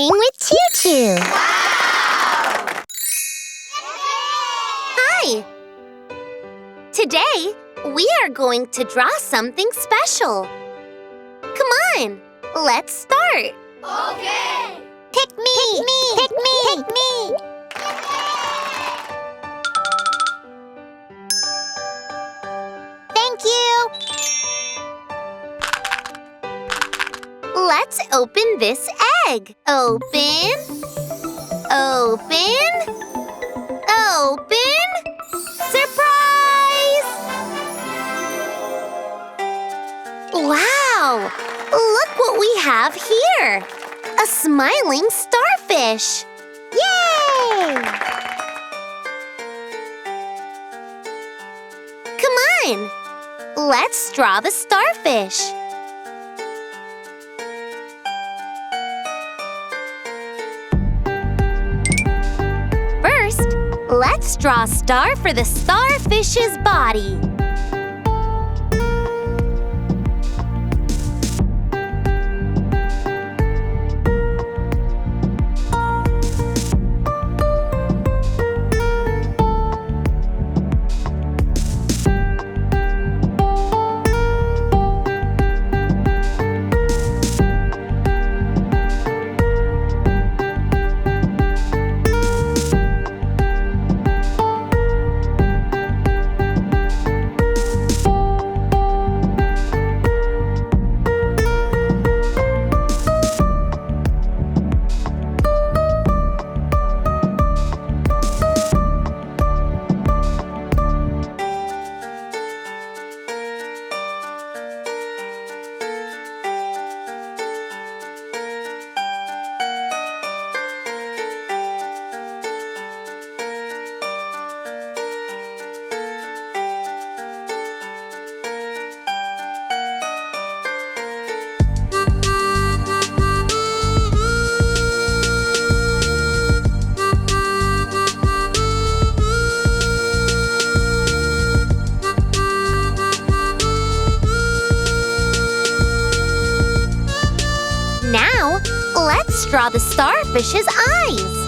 playing with ChuChu. Wow! Hi! Today, we are going to draw something special. Come on, let's start. Okay! Pick me! Pick me! Pick me! Thank you! Let's open this egg. Open. Open. Open. Surprise! Wow! Look what we have here. A smiling starfish. Yay! Come on. Let's draw the starfish. First, let's draw a star for the starfish's body. Now, let's draw the starfish's eyes.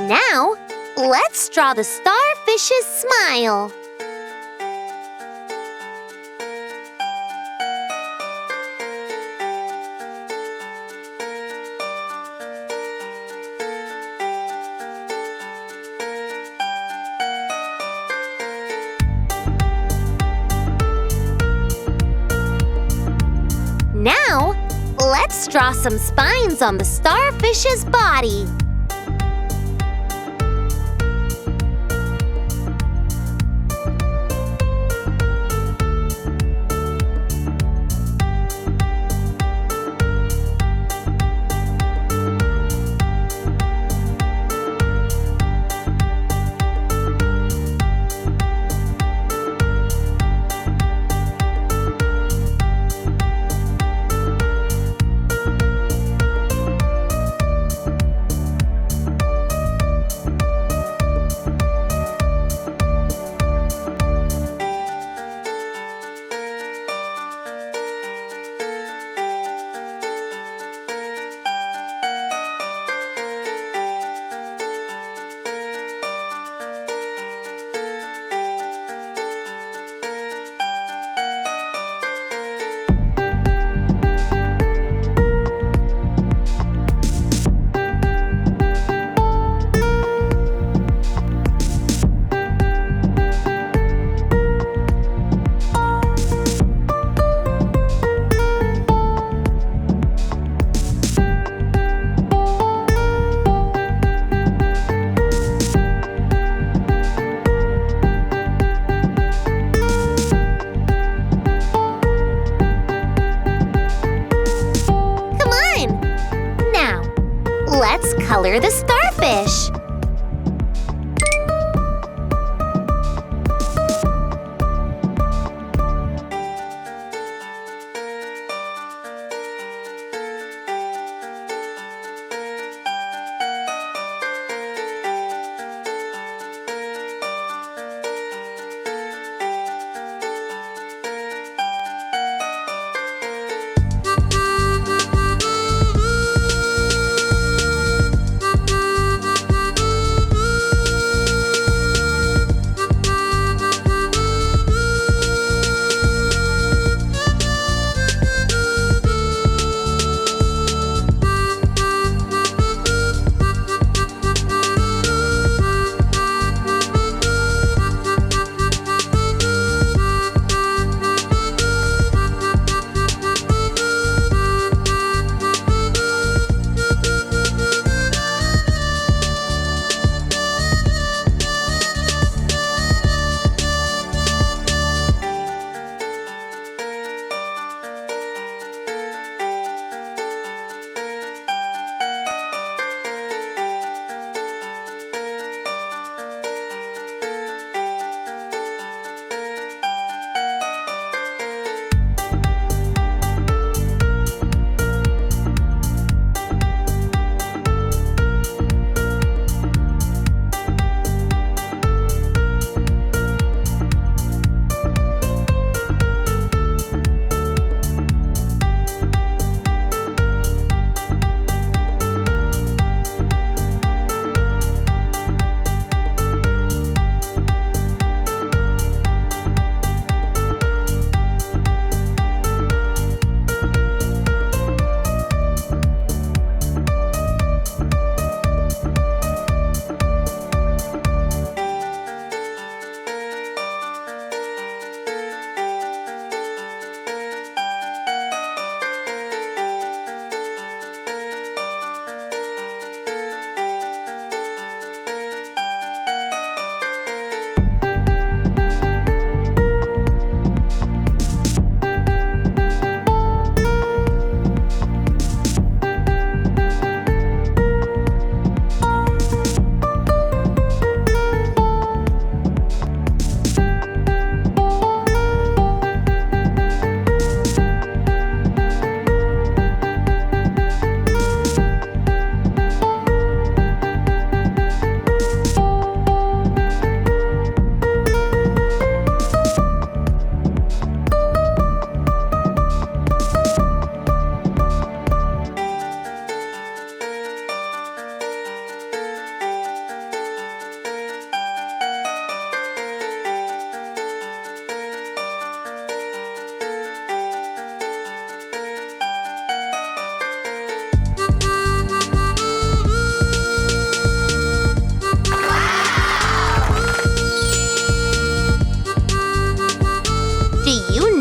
Now, let's draw the starfish's smile. Now, let's draw some spines on the starfish's body. Let's color the starfish.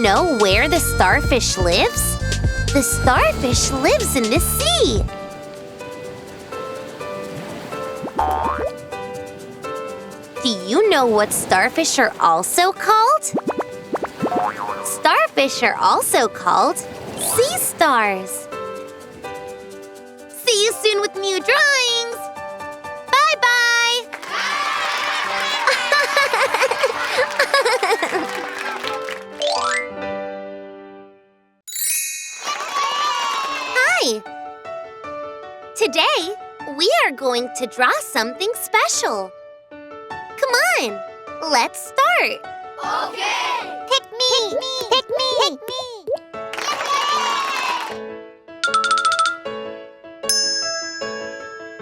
know where the starfish lives? The starfish lives in the sea. Do you know what starfish are also called? Starfish are also called sea stars. See you soon with new drawings. Bye-bye. Hi. Today, we are going to draw something special. Come on, let's start. Okay. Pick me. Pick me. Pick me.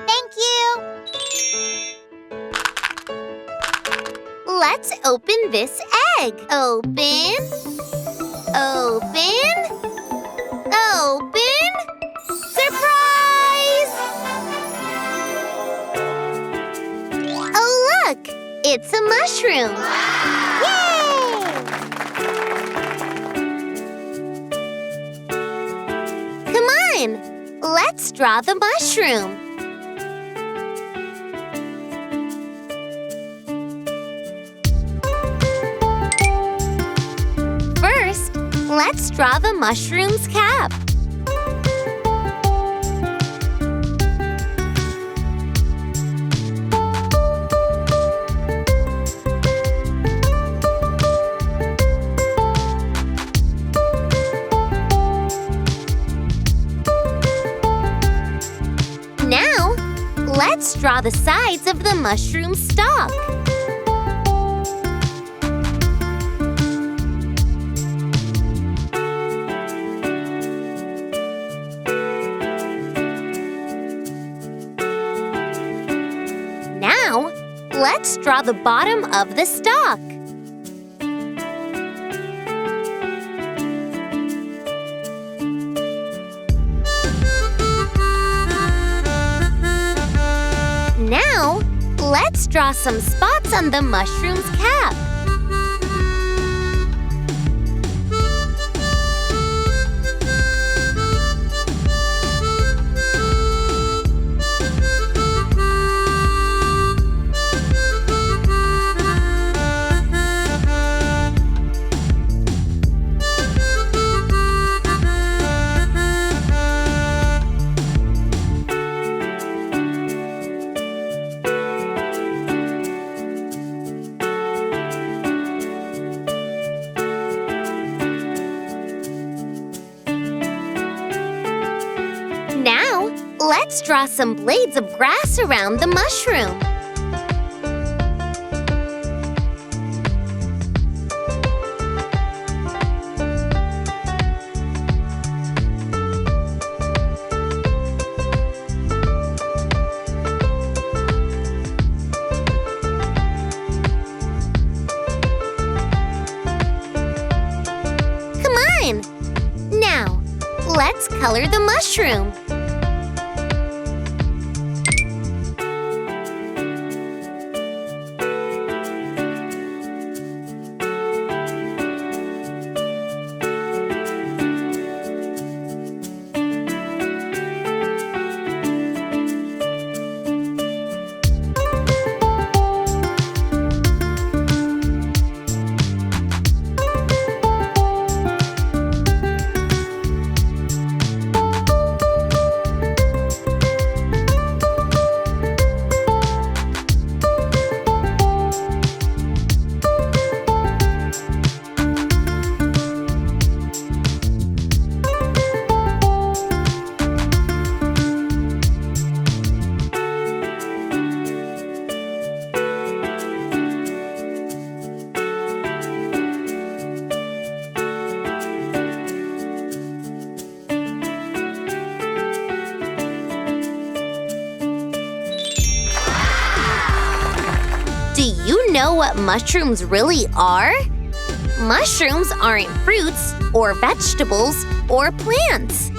Thank you. Let's open this egg. Open. Open. Open. Surprise! Oh, look! It's a mushroom. Yay! Come on, let's draw the mushroom. First, let's draw the mushroom's cap. Now, let's draw the sides of the mushroom stalk. Now, let's draw the bottom of the stalk. Now, let's draw some spots on the mushroom's cap. Now, let's draw some blades of grass around the mushroom. Come on! Now, let's color the mushroom. Do you know what mushrooms really are? Mushrooms aren't fruits or vegetables or plants.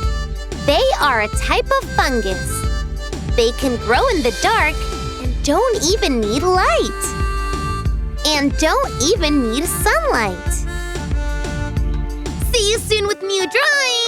They are a type of fungus. They can grow in the dark and don't even need light. And don't even need sunlight. See you soon with new drawings!